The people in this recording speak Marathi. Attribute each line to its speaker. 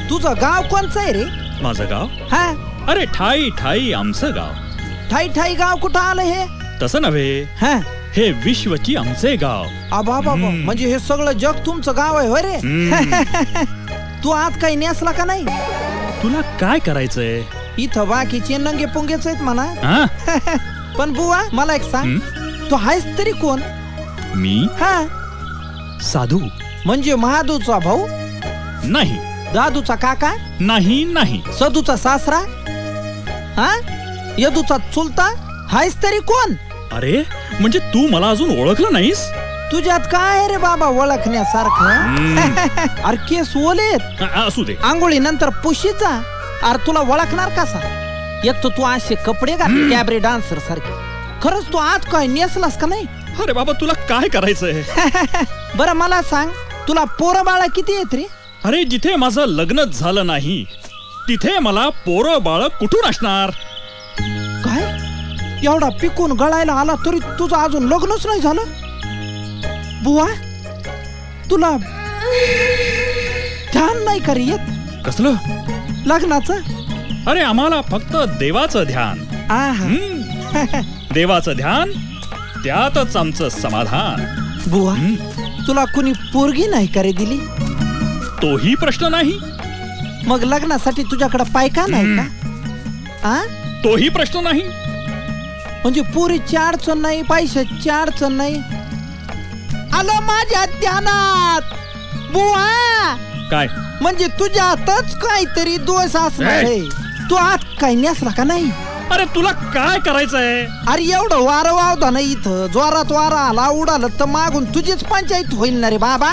Speaker 1: तुझं गाव कोणचं आहे रे?
Speaker 2: माझं गाव?
Speaker 1: हा,
Speaker 2: अरे ठाई ठाई आमचं गाव.
Speaker 1: ठाई ठाई गाव कुठं आलं हे?
Speaker 2: तसं नव्हे,
Speaker 1: हा,
Speaker 2: हे विश्वची आमचे गाव.
Speaker 1: बाबा म्हणजे हे सगळं जग तुमचं गाव आहे होय रे? तू आज काही नेसला का नाही?
Speaker 2: तुला काय करायचंय?
Speaker 1: इथं बाकीचे नंगे पुंगेच आहेत म्हणा.
Speaker 2: हा?
Speaker 1: पण बुवा मला एक सांग, तू आहेस तरी कोण?
Speaker 2: मी
Speaker 1: हा,
Speaker 2: साधू.
Speaker 1: म्हणजे महादूचा भाऊ?
Speaker 2: नाही.
Speaker 1: दादूचा काका?
Speaker 2: नाही नाही.
Speaker 1: सदूचा सासरा? हा, यदूचा चुलता? हायस तरी कोण?
Speaker 2: अरे म्हणजे तू मला अजून ओळखलं नाहीस?
Speaker 1: तुझ्यात काय आहे रे बाबा ओळखण्यासारखं? अरे केस ओलेत,
Speaker 2: असू दे.
Speaker 1: आंघोळी नंतर पुशीचा. अरे तुला ओळखणार कसा? एक तर तू असे कपडे घातले कॅबरे डान्सर सारखे. खरंच तू आज काय नेसलास का नाही?
Speaker 2: अरे बाबा तुला काय करायचंय?
Speaker 1: बरं मला सांग, तुला पोरं बाळा किती आहेत रे?
Speaker 2: अरे जिथे माझं लग्नच झालं नाही तिथे मला पोरं बाळ कुठून असणार?
Speaker 1: काय एवढा पिकून गळायला आला तरी तुझं अजून लग्नच नाही झालं? बुवा तुला ध्यान नाही का रे येत
Speaker 2: कसलं
Speaker 1: लग्नाचं?
Speaker 2: अरे आम्हाला फक्त देवाचं ध्यान. देवाचं ध्यान, त्यातच आमचं समाधान.
Speaker 1: बुवा तुला कुणी पोरगी नाही का रे दिली?
Speaker 2: तोही प्रश्न नाही.
Speaker 1: मग लग्नासाठी तुझ्याकडे पायका नाही का? आ?
Speaker 2: तोही प्रश्न नाही.
Speaker 1: म्हणजे पोरीची अडचण नाही, पैशाची अडचण नाही. आलं माझ्या ध्यानात बुवा.
Speaker 2: काय
Speaker 1: म्हणजे तुझ्यातच काहीतरी दोष असणार आहे. तू आज काही नेसला का नाही?
Speaker 2: अरे तुला काय करायचंय?
Speaker 1: अरे एवढं वारं वावदा नाही इथं. जोरात वारा आला उडालं तर मागून तुझीच पंचायत होईल ना रे बाबा.